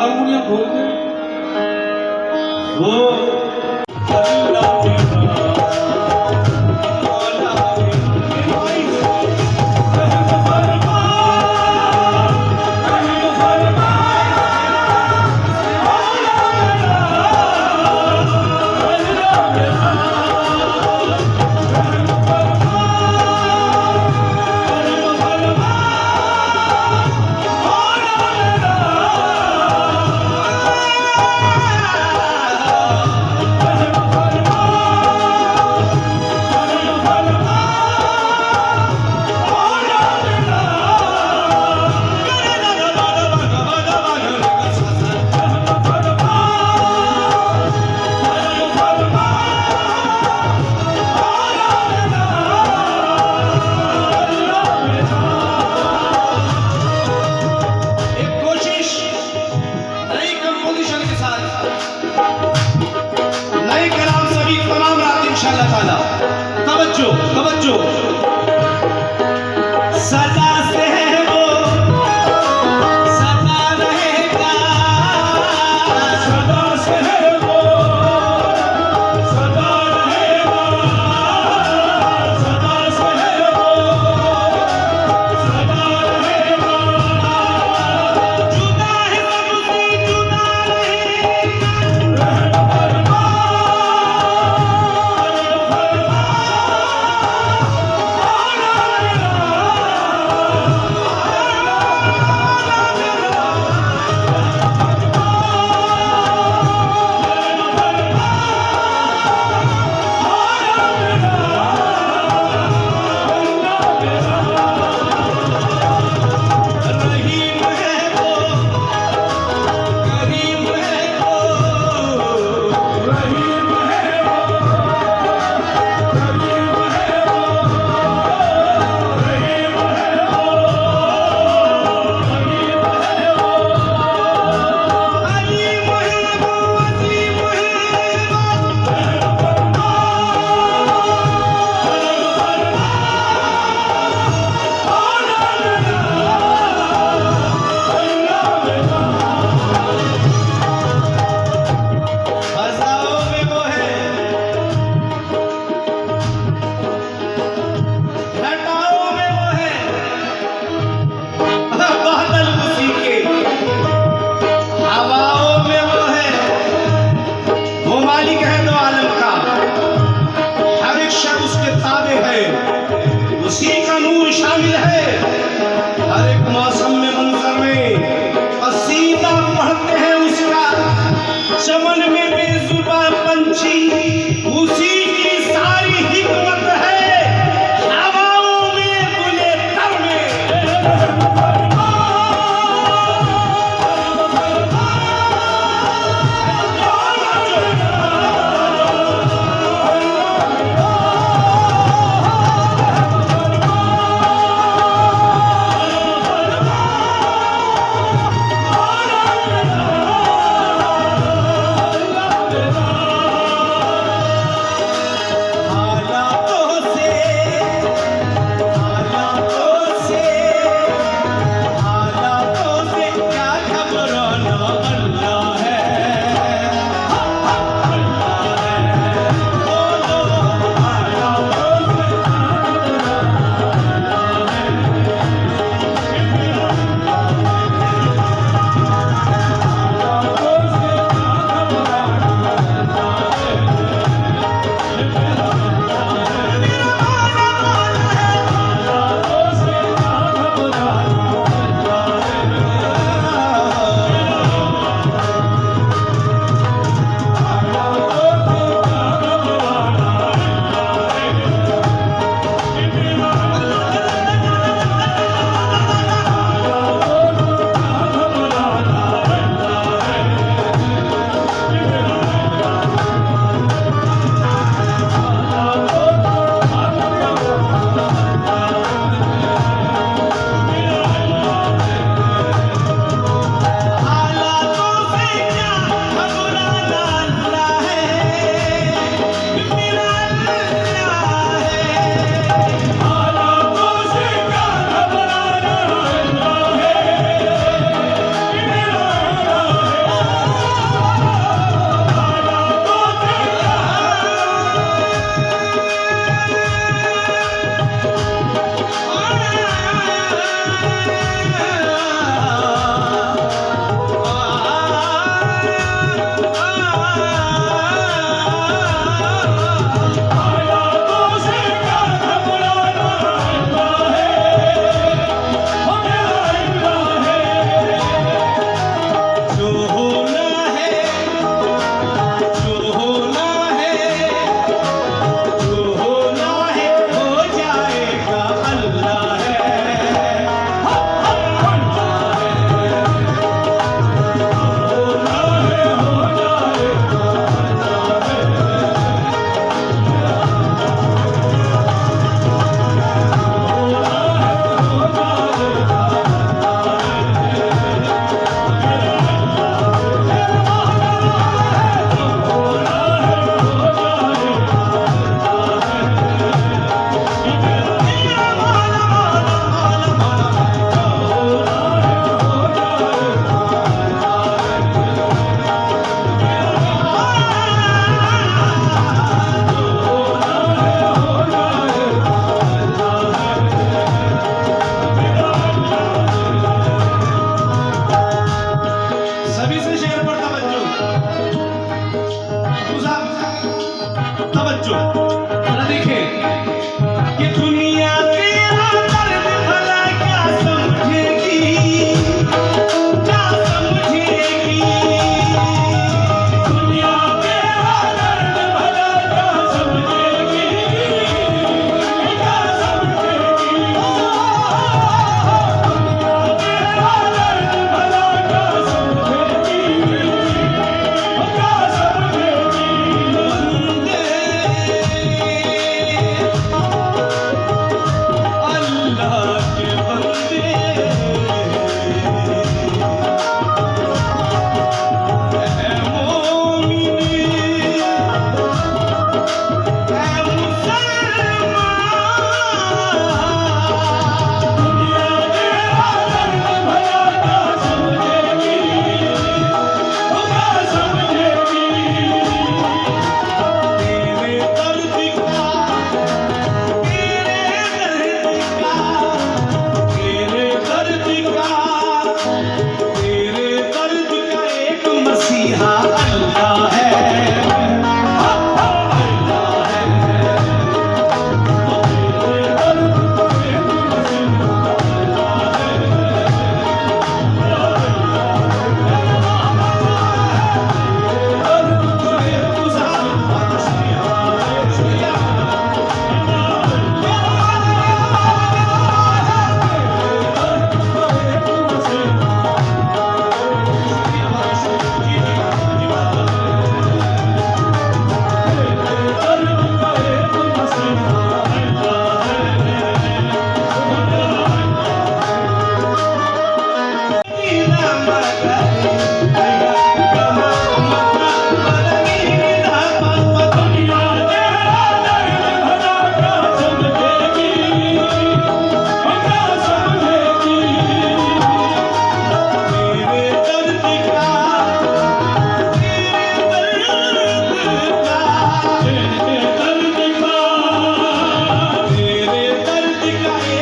Harmonium खोल दे वो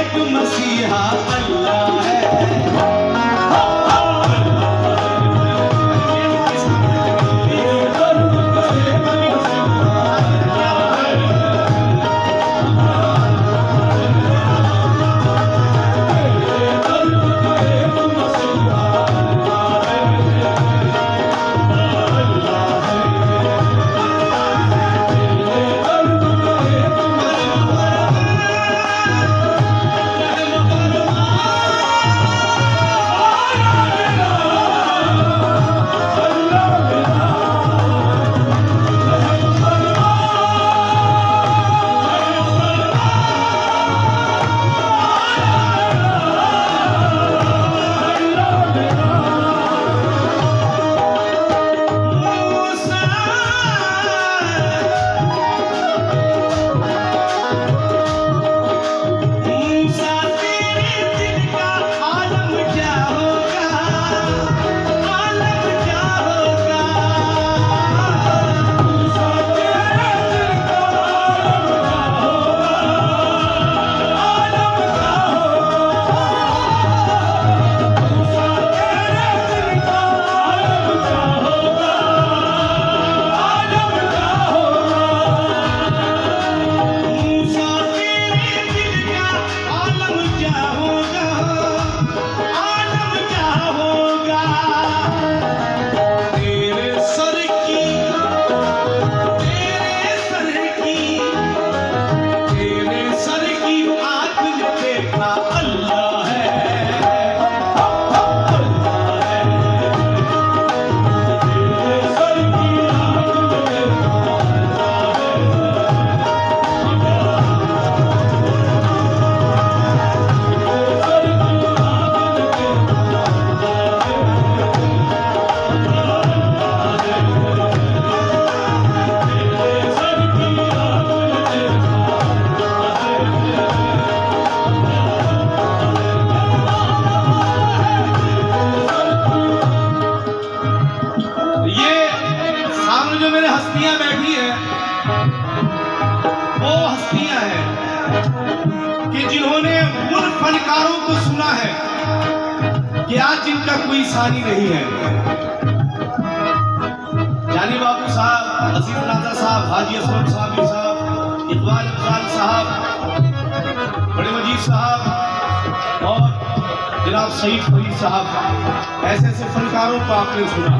एक मसीहा अल्लाह है। हस्तियां बैठी है वो हस्तियां हैं कि जिन्होंने उन फनकारों को सुना है कि आज जिनका कोई सानी नहीं है। जानी बाबू साहब, हसीब नाजा साहब, हाजी असलम साहब साहब, इकबाल अफजाल साहब, बड़े वजीर साहब और जनाब सईद फरीद साहब, ऐसे ऐसे फनकारों को आपने सुना।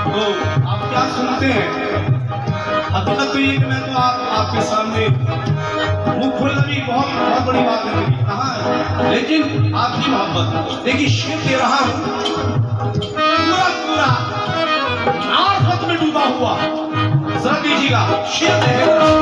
तो आप क्या सुनते हैं? हकीकत तो ये कि मैं तो आपके सामने मुख खोलना भी बहुत बड़ी बात है मेरी, कहाँ, लेकिन आपकी मोहब्बत देखिए शेर दे रहा हूँ पूरा आफत में डूबा हुआ, जरा दीजिएगा शेर दे रहा हूँ।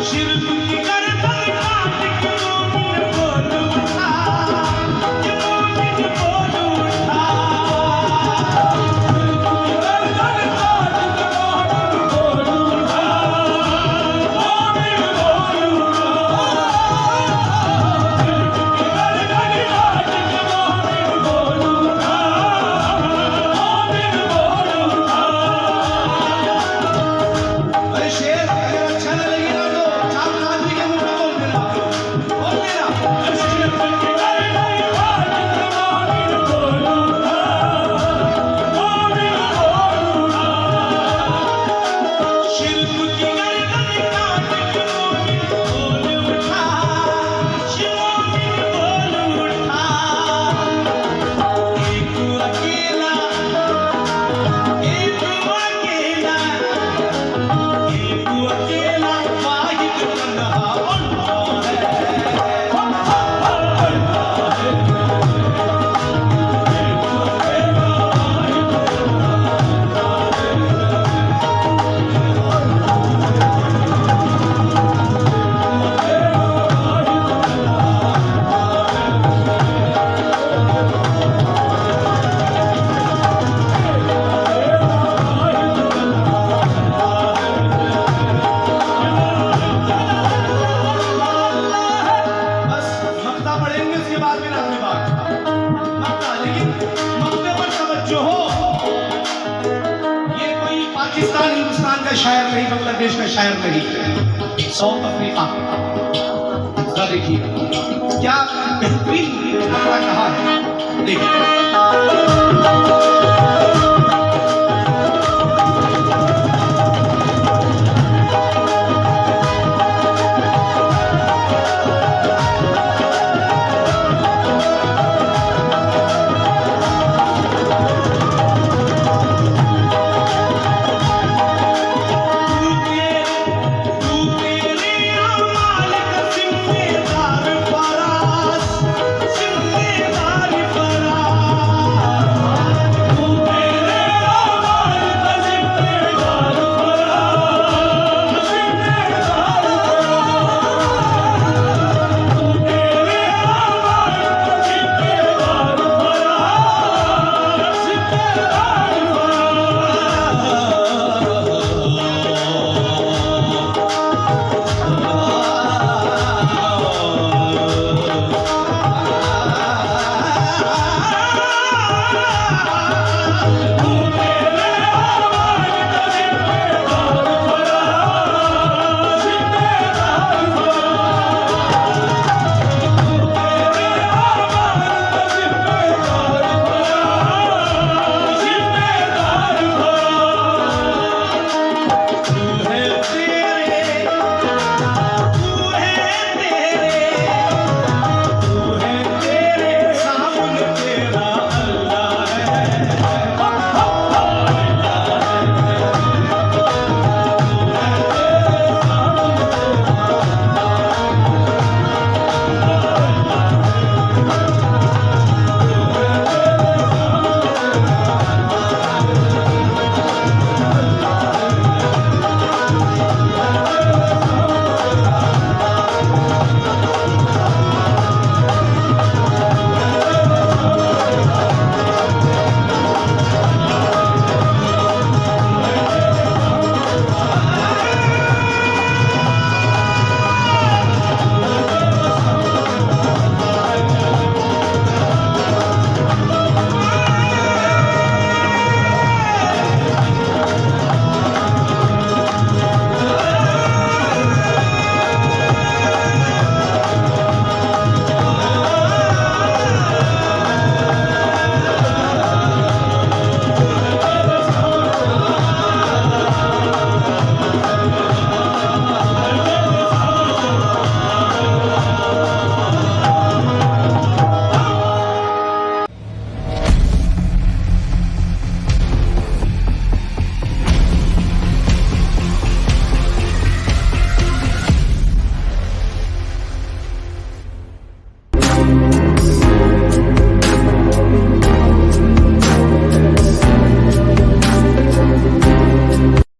शिरक की गर्दन काट के मोमिन बोल उठा, ये मोमिन बोल उठा। शिरक की गर्दन काट के मोमिन बोल उठा, मोमिन बोल उठा। शिरक की गर्दन काट के मोमिन बोल उठा, मोमिन बोल उठा। अरे शेर अगर अच्छा न लगे ना तो चाप आदमी के मुंह में बोल देना, बोल देना। शिरक की गर्दन काट के मोमिन बोल उठा, मोमिन बोल उठा। शिरक की गर्दन काट के मोमिन बोल उठा, मोमिन बोल उठा। एक अकेला, एक अकेला, एक अकेला वाहिद तन्हा बनता है। बस मक्ता पढ़ेंगे उसके बाद में नाम बात मक्ता, लेकिन मक्ते पर तवज्जो हो। ये कोई पाकिस्तान हिंदुस्तान का शायर नहीं, बांग्लादेश का शायर नहीं, साउथ अफ्रीका। जरा देखिए क्या बेहतरीन मक्ता कहा है, देखिए।